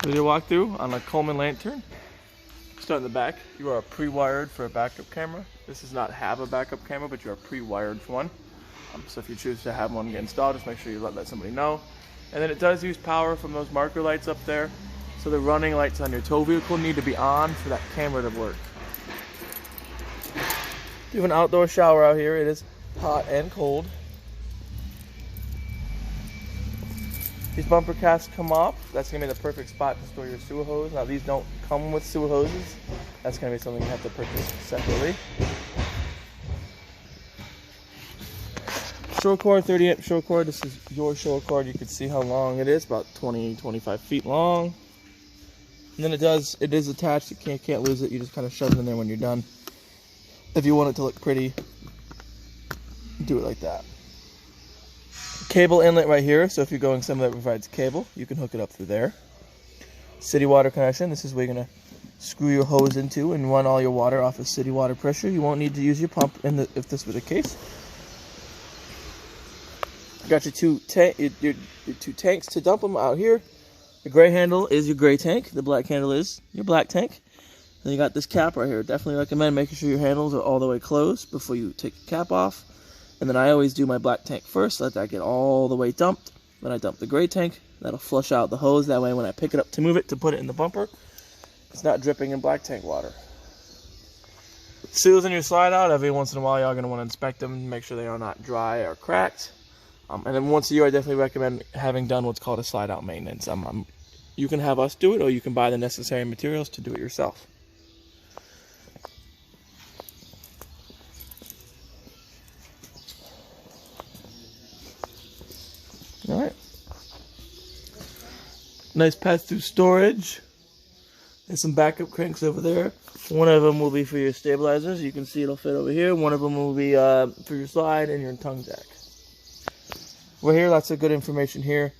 Video walkthrough on a Coleman Lantern. Start in the back. You are pre-wired for a backup camera. This does not have a backup camera, but you are pre-wired for one. So if you choose to have one get installed, just make sure you let somebody know. And then it does use power from those marker lights up there. So the running lights on your tow vehicle need to be on for that camera to work. You have an outdoor shower out here. It is hot and cold. These bumper caps come off. That's going to be the perfect spot to store your sewer hose. Now these don't come with sewer hoses. That's going to be something you have to purchase separately. Shore cord, 30 amp shore cord. This is your shore cord. You can see how long it is, about 20-25 feet long. And then it is attached. You can't lose it. You just kind of shove it in there when you're done. If you want it to look pretty, do it like that. Cable inlet right here, so if you're going somewhere that provides cable, you can hook it up through there. City water connection. This is where you're going to screw your hose into and run all your water off of city water pressure. You won't need to use your pump if this were the case. Got your two tanks to dump them out here. The gray handle is your gray tank. The black handle is your black tank. Then you got this cap right here. Definitely recommend making sure your handles are all the way closed before you take the cap off. And then I always do my black tank first, let that get all the way dumped. Then I dump the gray tank. That'll flush out the hose. That way when I pick it up to move it, to put it in the bumper, it's not dripping in black tank water. Seals in your slide out, every once in a while you're going to want to inspect them, make sure they are not dry or cracked. And then once a year I definitely recommend having done what's called a slide out maintenance. You can have us do it, or you can buy the necessary materials to do it yourself. Alright. Nice pass-through storage. There's some backup cranks over there. One of them will be for your stabilizers. You can see it'll fit over here. One of them will be for your slide and your tongue jack. We're here, lots of good information here.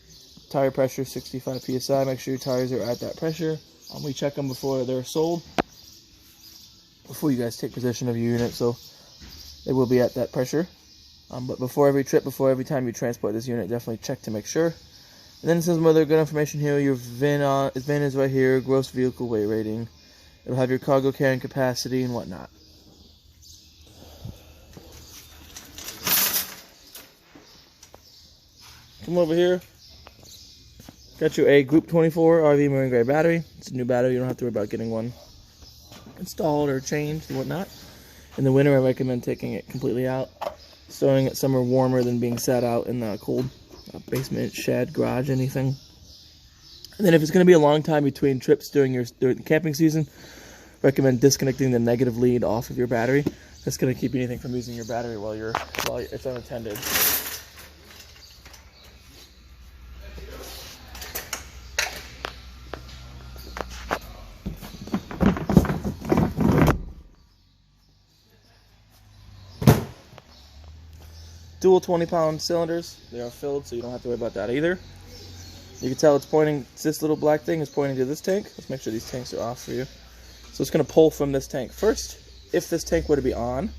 Tire pressure, 65 psi. Make sure your tires are at that pressure. We check them before they're sold, before you guys take possession of your unit, so they will be at that pressure. But before every trip, before every time you transport this unit, definitely check to make sure. And then some other good information here. Your VIN is right here, gross vehicle weight rating. It'll have your cargo carrying capacity and whatnot. Come over here. Got you a Group 24 RV Marine Grade battery. It's a new battery. You don't have to worry about getting one installed or changed and whatnot. In the winter, I recommend taking it completely out, storing it somewhere warmer than being sat out in the cold basement, shed, garage, anything. And then if it's going to be a long time between trips during the camping season, recommend disconnecting the negative lead off of your battery. That's going to keep anything from using your battery while it's unattended. Dual 20-pound cylinders. They are filled, so you don't have to worry about that either. You can tell it's pointing, this little black thing is pointing to this tank. Let's make sure these tanks are off for you. So it's going to pull from this tank first. If this tank were to be on,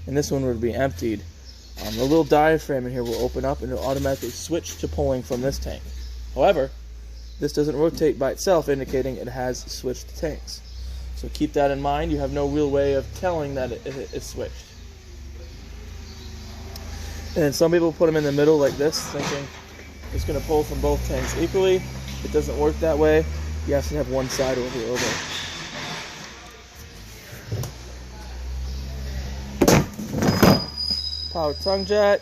and this one were to be emptied, the little diaphragm in here will open up and it'll automatically switch to pulling from this tank. However, this doesn't rotate by itself, indicating it has switched tanks. So keep that in mind. You have no real way of telling that it's switched. And then some people put them in the middle like this, thinking it's going to pull from both tanks equally. It doesn't work that way. You have to have one side over the other. Power tongue jack.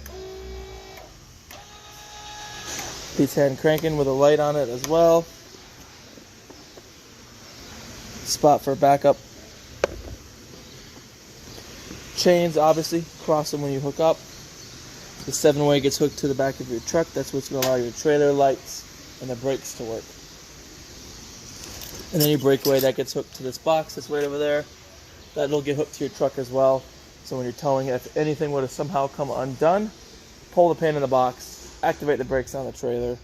P10 cranking with a light on it as well. Spot for backup. Chains, obviously, cross them when you hook up. The 7-way gets hooked to the back of your truck. That's what's going to allow your trailer lights and the brakes to work. And then your breakaway, that gets hooked to this box that's right over there. That'll get hooked to your truck as well. So when you're towing it, if anything were to somehow come undone, pull the pin in the box, activate the brakes on the trailer,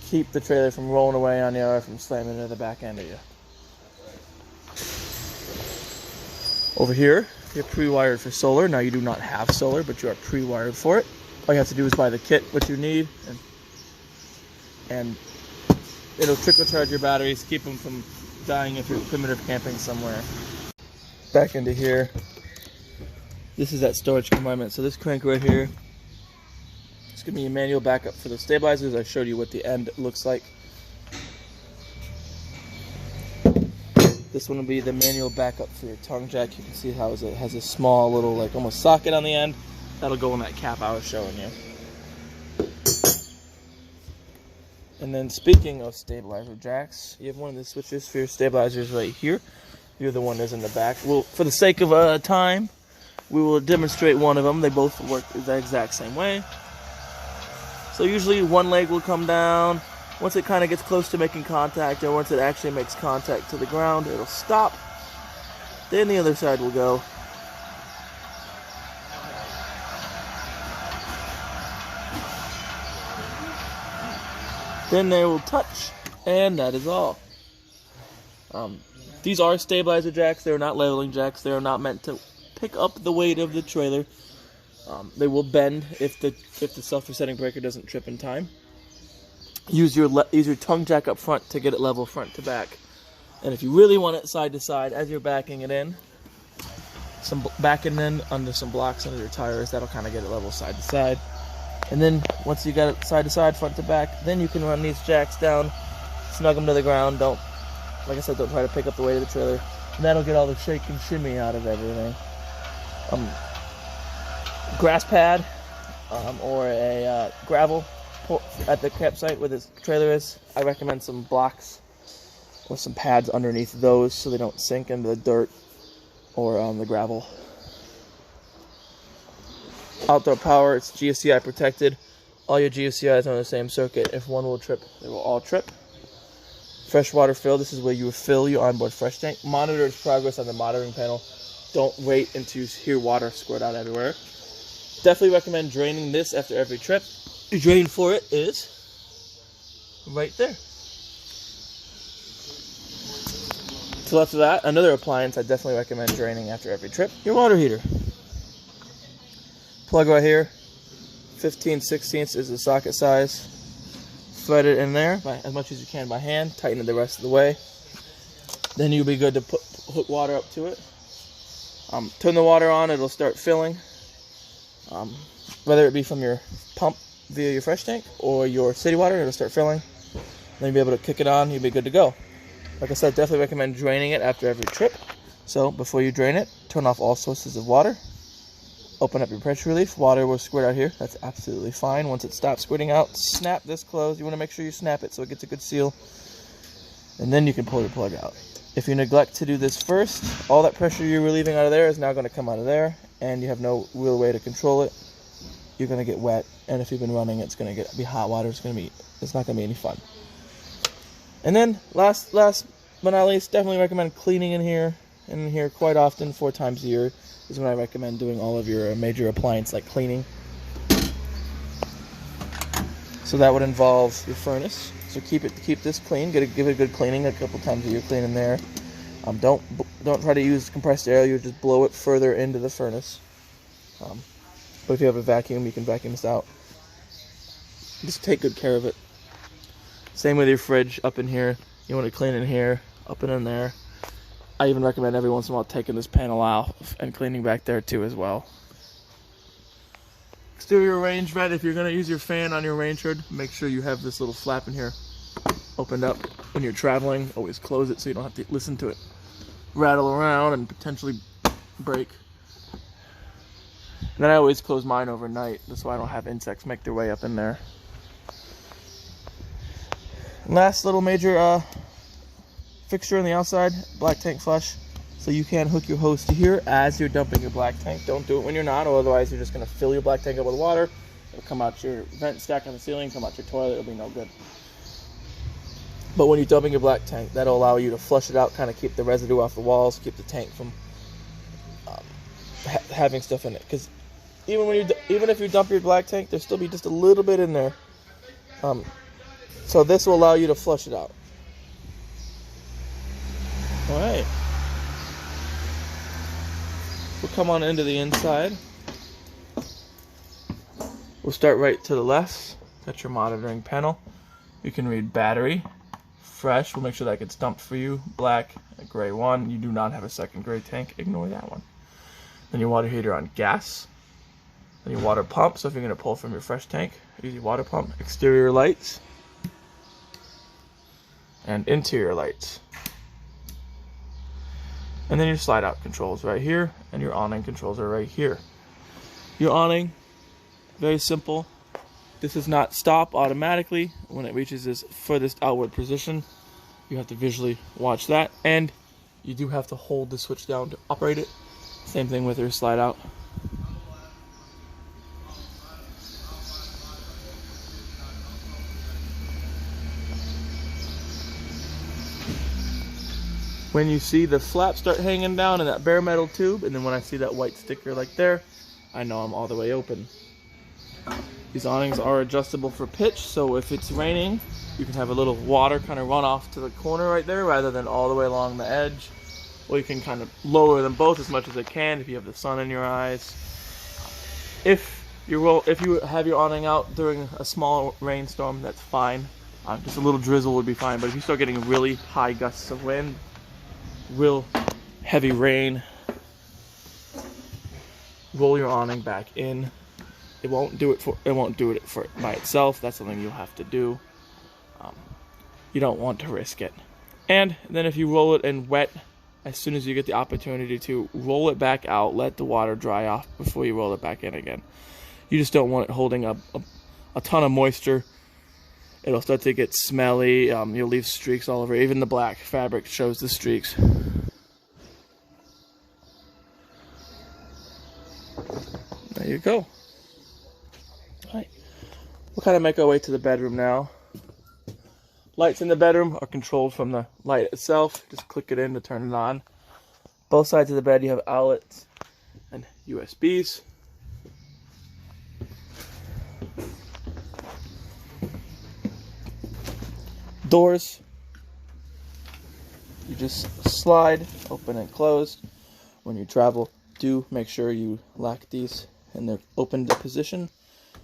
keep the trailer from rolling away on you or from slamming into the back end of you. Over here, you're pre-wired for solar. Now you do not have solar, but you are pre-wired for it. All you have to do is buy the kit, what you need, and It'll trickle charge your batteries, keep them from dying if you're primitive camping somewhere. Back into here. This is that storage compartment. So this crank right here, it's gonna be a manual backup for the stabilizers. I showed you what the end looks like. This one will be the manual backup for your tongue jack. You can see how it has a small little, like, almost socket on the end. That'll go in that cap I was showing you. And then speaking of stabilizer jacks, you have one of the switches for your stabilizers right here. You're the one that's in the back. Well, for the sake of time, we will demonstrate one of them. They both work the exact same way. So usually one leg will come down. Once it kind of gets close to making contact, or once it actually makes contact to the ground, it'll stop. Then the other side will go. Then they will touch, and that is all. These are stabilizer jacks. They are not leveling jacks. They are not meant to pick up the weight of the trailer. They will bend if the self-resetting breaker doesn't trip in time. Use your tongue jack up front to get it level front to back. And if you really want it side to side, as you're backing it in, backing in under some blocks under your tires, that'll kind of get it level side to side. And then once you got it side to side, front to back, then you can run these jacks down, snug them to the ground. Don't, like I said, don't try to pick up the weight of the trailer. And that'll get all the shake and shimmy out of everything. Grass pad or a gravel at the campsite where this trailer is, I recommend some blocks or some pads underneath those so they don't sink into the dirt or the gravel. Outdoor power, it's GFCI protected. All your GFCIs are on the same circuit. If one will trip, they will all trip. Freshwater Field, this is where you fill your onboard fresh tank. Monitor its progress on the monitoring panel. Don't wait until you hear water squirt out everywhere. Definitely recommend draining this after every trip. Your drain for it is right there. To the left of that, another appliance I definitely recommend draining after every trip, your water heater. Plug right here, 15/16 is the socket size. Thread it in there as much as you can by hand, tighten it the rest of the way. Then you'll be good to hook water up to it. Turn the water on, it'll start filling. Whether it be from your pump via your fresh tank or your city water, it'll start filling. Then you'll be able to kick it on, you'll be good to go. Like I said, definitely recommend draining it after every trip. So before you drain it, turn off all sources of water. Open up your pressure relief. Water will squirt out here. That's absolutely fine. Once it stops squirting out, snap this closed. You want to make sure you snap it so it gets a good seal. And then you can pull your plug out. If you neglect to do this first, all that pressure you're relieving out of there is now going to come out of there, and you have no real way to control it. You're going to get wet, and if you've been running, it's going to be hot water. It's not going to be any fun. And then last but not least, definitely recommend cleaning in here quite often. 4 times a year is when I recommend doing all of your major appliance like cleaning. So that would involve your furnace. So keep this clean. Give it a good cleaning a couple times a year. Clean in there. Don't try to use compressed air. You just blow it further into the furnace. But if you have a vacuum, you can vacuum this out. Just take good care of it. Same with your fridge up in here. You want to clean in here, up and in there. I even recommend every once in a while taking this panel out and cleaning back there too as well. Exterior range vent, if you're going to use your fan on your range hood, make sure you have this little flap in here opened up. When you're traveling, always close it so you don't have to listen to it rattle around and potentially break. And then I always close mine overnight, that's why I don't have insects make their way up in there. Last little major fixture on the outside, black tank flush. So you can hook your hose to here as you're dumping your black tank. Don't do it when you're not, or otherwise you're just going to fill your black tank up with water. It'll come out your vent stack on the ceiling, come out your toilet, it'll be no good. But when you're dumping your black tank, that'll allow you to flush it out, kind of keep the residue off the walls, keep the tank from having stuff in it. Because even if you dump your black tank, there'll still be just a little bit in there. So this will allow you to flush it out. All right. We'll come on into the inside. We'll start right to the left. That's your monitoring panel. You can read battery, fresh. We'll make sure that gets dumped for you. Black, a gray one. You do not have a second gray tank. Ignore that one. Then your water heater on gas. Then your water pump. So if you're going to pull from your fresh tank, easy water pump. Exterior lights. And interior lights. And then your slide out controls right here. And your awning controls are right here. Your awning, very simple. This does not stop automatically when it reaches this furthest outward position. You have to visually watch that, and you do have to hold the switch down to operate it. Same thing with your slide out. When you see the flap start hanging down in that bare metal tube, and then when I see that white sticker like there, I know I'm all the way open. These awnings are adjustable for pitch, so if it's raining, you can have a little water kind of run off to the corner right there rather than all the way along the edge. Or you can kind of lower them both as much as it can if you have the sun in your eyes. If you have your awning out during a small rainstorm, that's fine. Just a little drizzle would be fine, but if you start getting really high gusts of wind, real heavy rain, roll your awning back in. It won't do it by itself. That's something you'll have to do. You don't want to risk it. And then if you roll it in wet, as soon as you get the opportunity to roll it back out, let the water dry off before you roll it back in again. You just don't want it holding a ton of moisture. It'll start to get smelly. You'll leave streaks all over. Even the black fabric shows the streaks. There you go. Alright, we'll kind of make our way to the bedroom now. Lights in the bedroom are controlled from the light itself. Just click it in to turn it on. Both sides of the bed you have outlets and USBs. Doors, you just slide, open and close. When you travel, do make sure you lock these in their open position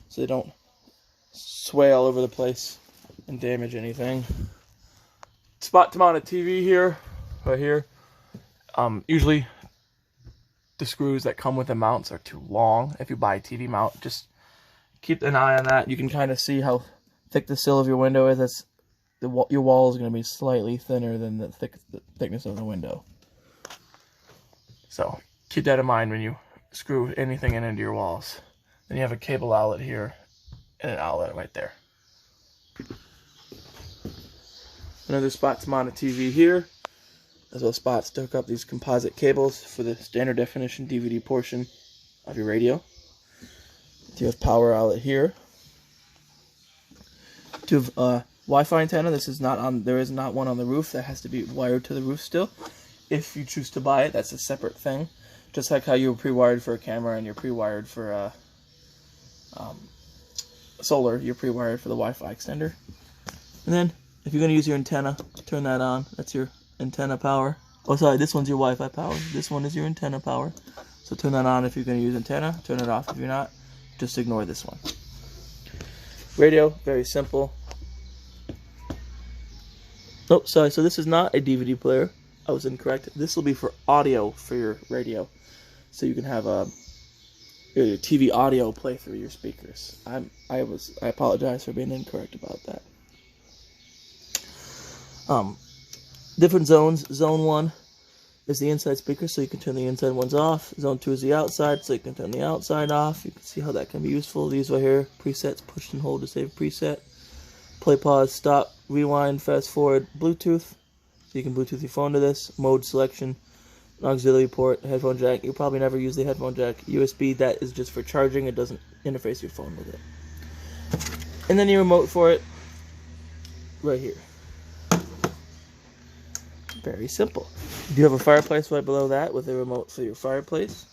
so they don't sway all over the place and damage anything. Spot to mount a TV here, right here. Usually the screws that come with the mounts are too long. If you buy a TV mount, just keep an eye on that. You can kind of see how thick the sill of your window is. Your wall is going to be slightly thinner than the thickness of the window. So keep that in mind when you screw anything into your walls. Then you have a cable outlet here and an outlet right there. Another spot to mount a TV here, as well as spots to hook up these composite cables for the standard definition DVD portion of your radio. You have power outlet here. To have Wi-Fi antenna. This is not on. There is not one on the roof. That has to be wired to the roof still. If you choose to buy it, that's a separate thing. Just like how you're pre-wired for a camera and you're pre-wired for solar, you're pre-wired for the Wi-Fi extender. And then, if you're going to use your antenna, turn that on. That's your antenna power. Oh, sorry, this one's your Wi-Fi power. This one is your antenna power. So turn that on if you're going to use antenna. Turn it off if you're not. Just ignore this one. Radio, very simple. Oh, sorry, so this is not a DVD player. I was incorrect. This will be for audio for your radio. So you can have your TV audio play through your speakers. I apologize for being incorrect about that. Different zones. Zone 1 is the inside speaker, so you can turn the inside ones off. Zone 2 is the outside, so you can turn the outside off. You can see how that can be useful. These right here, presets, push and hold to save preset. Play, pause, stop, rewind, fast forward, Bluetooth. So you can Bluetooth your phone to this. Mode selection, auxiliary port, headphone jack. You'll probably never use the headphone jack. USB, that is just for charging. It doesn't interface your phone with it. And then your remote for it, right here. Very simple. You do have a fireplace right below that with a remote for your fireplace.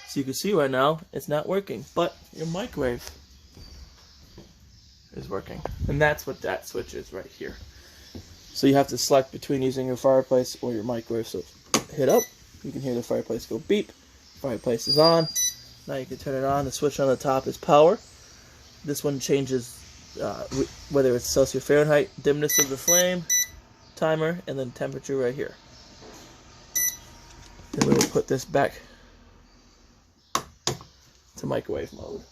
So you can see right now, it's not working, but your microwave is working. And that's what that switch is right here. So you have to select between using your fireplace or your microwave. So hit up, you can hear the fireplace go beep. Fireplace is on. Now you can turn it on. The switch on the top is power. This one changes whether it's Celsius, Fahrenheit, dimness of the flame, timer, and then temperature right here. Then we will put this back to microwave mode.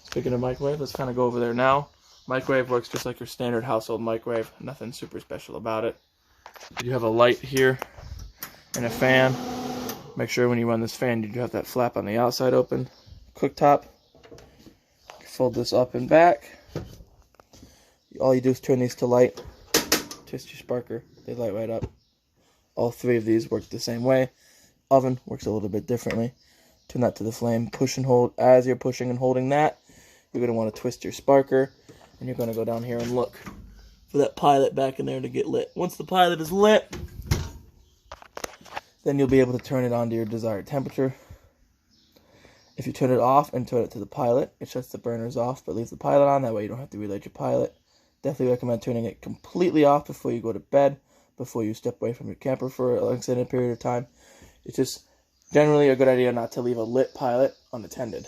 Speaking of microwave, let's kind of go over there now. Microwave works just like your standard household microwave. Nothing super special about it. You have a light here and a fan. Make sure when you run this fan, you have that flap on the outside open. Cooktop. Fold this up and back. All you do is turn these to light. Twist your sparker. They light right up. All three of these work the same way. Oven works a little bit differently. Turn that to the flame. Push and hold. As you're pushing and holding that, you're going to want to twist your sparker. And you're going to go down here and look for that pilot back in there to get lit. Once the pilot is lit, then you'll be able to turn it on to your desired temperature. If you turn it off and turn it to the pilot, it shuts the burners off but leaves the pilot on. That way you don't have to relight your pilot. Definitely recommend turning it completely off before you go to bed, before you step away from your camper for an extended period of time. It's just generally a good idea not to leave a lit pilot unattended.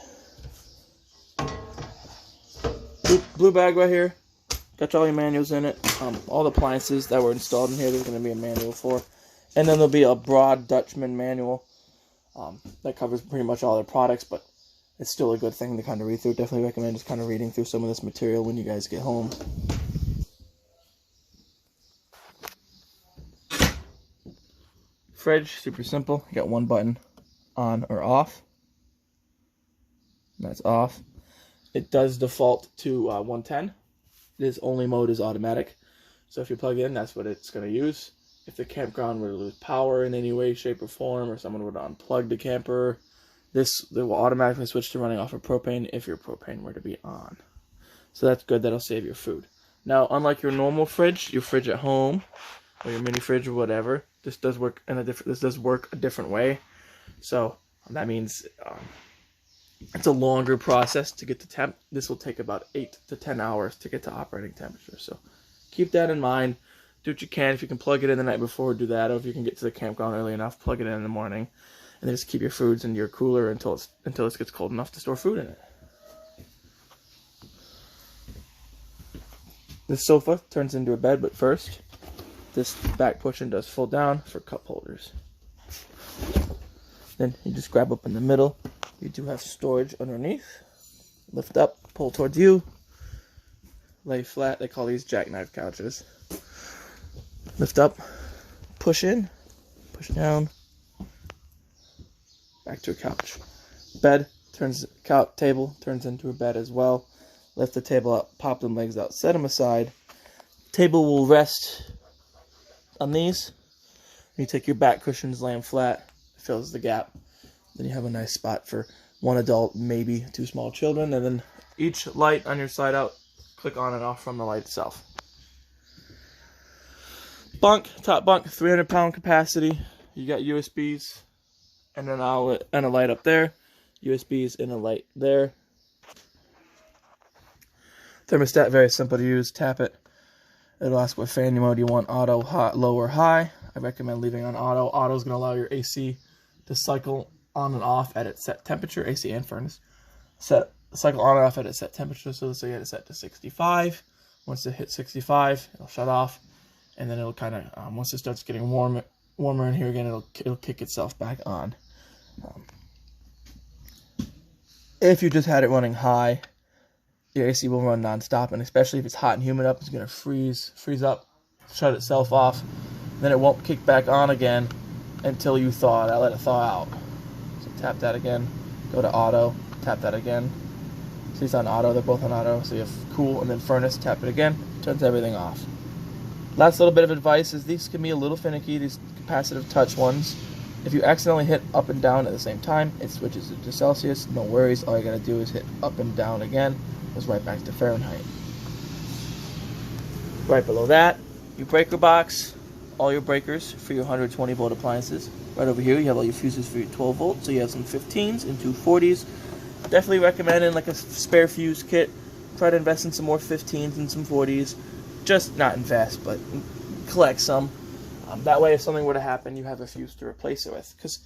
Blue bag right here. Got all your manuals in it. All the appliances that were installed in here, there's going to be a manual for. And then there'll be a broad Dutchman manual that covers pretty much all their products, but it's still a good thing to kind of read through. Definitely recommend just kind of reading through some of this material when you guys get home. Fridge, super simple. You got one button, on or off. That's off. It does default to 110. This only mode is automatic. So if you plug in, that's what it's going to use. If the campground were to lose power in any way, shape, or form, or someone would unplug the camper, they will automatically switch to running off of propane if your propane were to be on. So that's good. That'll save your food. Now, unlike your normal fridge, your fridge at home, or your mini fridge or whatever, this does work a different way. So that means it's a longer process to get to temp. This will take about 8 to 10 hours to get to operating temperature. So keep that in mind. Do what you can. If you can plug it in the night before, do that. Or if you can get to the campground early enough, plug it in the morning. And then just keep your foods in your cooler until it gets cold enough to store food in it. This sofa turns into a bed, but first, this back cushion does fold down for cup holders. Then you just grab up in the middle. You do have storage underneath. Lift up, pull towards you. Lay flat. They call these jackknife couches. Lift up, push in, push down. Back to a couch. Bed table turns into a bed as well. Lift the table up, pop them legs out, set them aside. Table will rest on these. You take your back cushions, lay them flat, fills the gap. Then you have a nice spot for one adult, maybe 2 small children. And then each light on your side out, click on and off from the light itself. Bunk, top bunk, 300-pound capacity. You got USBs and an outlet and a light up there. USBs and a light there. Thermostat, very simple to use. Tap it. It'll ask what fan mode you want, auto, hot, low, or high. I recommend leaving on auto. Auto is going to allow your AC to cycle on and off at its set temperature, AC and furnace. Cycle on and off at its set temperature, so let's say you had it set to 65. Once it hits 65, it'll shut off, and then it'll kind of, once it starts getting warmer in here again, it'll kick itself back on. If you just had it running high, your AC will run non-stop, and especially if it's hot and humid up, it's going to freeze up, shut itself off. Then it won't kick back on again until you thaw it out, let it thaw out. So tap that again, go to auto, tap that again. See, it's on auto, they're both on auto. So you have cool and then furnace, tap it again, turns everything off. Last little bit of advice is these can be a little finicky, these capacitive touch ones. If you accidentally hit up and down at the same time, it switches it to Celsius. No worries, all you gotta do is hit up and down again. Goes right back to Fahrenheit. Right below that, your breaker box, all your breakers for your 120 volt appliances. Right over here, you have all your fuses for your 12 volt. So you have some 15s and 2 40s. Definitely recommend in like a spare fuse kit. Try to invest in some more 15s and some 40s. Just not invest, but collect some. That way, if something were to happen, you have a fuse to replace it with. Because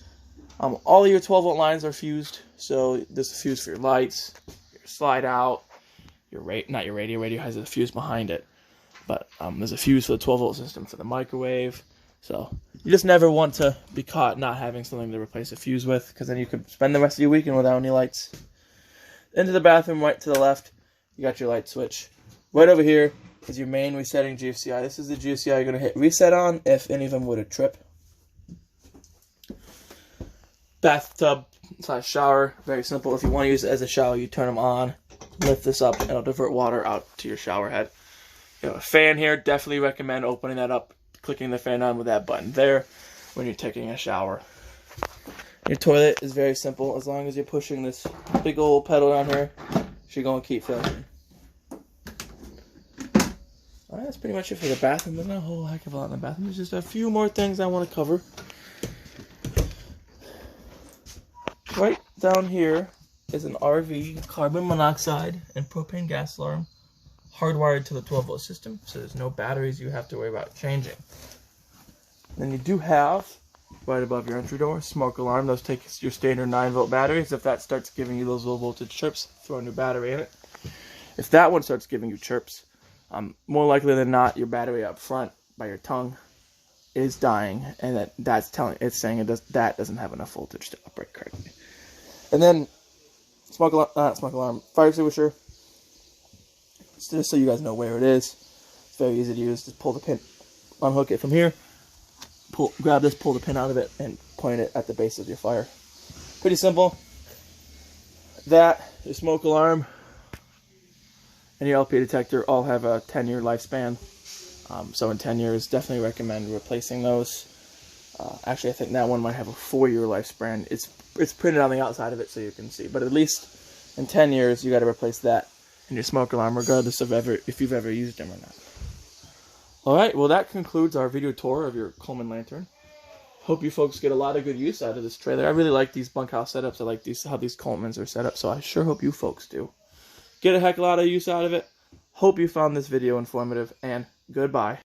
all of your 12 volt lines are fused. So there's a fuse for your lights, your slide out, not your radio. Radio has a fuse behind it, but there's a fuse for the 12-volt system for the microwave. So you just never want to be caught not having something to replace a fuse with, because then you could spend the rest of your weekend without any lights. Into the bathroom, right to the left, you got your light switch. Right over here is your main resetting GFCI. This is the GFCI you're going to hit reset on if any of them were to trip. Bathtub / shower, very simple. If you want to use it as a shower, you turn them on, lift this up, and it'll divert water out to your shower head. You have a fan here. Definitely recommend opening that up, clicking the fan on with that button there when you're taking a shower. Your toilet is very simple. As long as you're pushing this big old pedal down here, you're going to keep filling. Alright, that's pretty much it for the bathroom. There's not a whole heck of a lot in the bathroom. There's just a few more things I want to cover. Right down here is an RV carbon monoxide and propane gas alarm hardwired to the 12-volt system, so there's no batteries you have to worry about changing. Then you do have, right above your entry door, smoke alarm. Those take your standard 9-volt batteries. If that starts giving you those low voltage chirps, throw a new battery in it. If that one starts giving you chirps, more likely than not, your battery up front by your tongue is dying, and it's saying that doesn't have enough voltage to operate correctly. And then smoke alarm, fire extinguisher. Just so you guys know where it is. It's very easy to use. Just pull the pin, unhook it from here. Grab this, pull the pin out of it, and point it at the base of your fire. Pretty simple. That, your smoke alarm, and your LP detector all have a 10-year lifespan. So in 10 years, definitely recommend replacing those. Actually, I think that one might have a 4-year lifespan. It's printed on the outside of it so you can see. But at least in 10 years, you got to replace that and your smoke alarm, regardless of if you've ever used them or not. Alright, well that concludes our video tour of your Coleman Lantern. Hope you folks get a lot of good use out of this trailer. I really like these bunkhouse setups. I like how these Colemans are set up, so I sure hope you folks do. Get a heck of a lot of use out of it. Hope you found this video informative, and goodbye.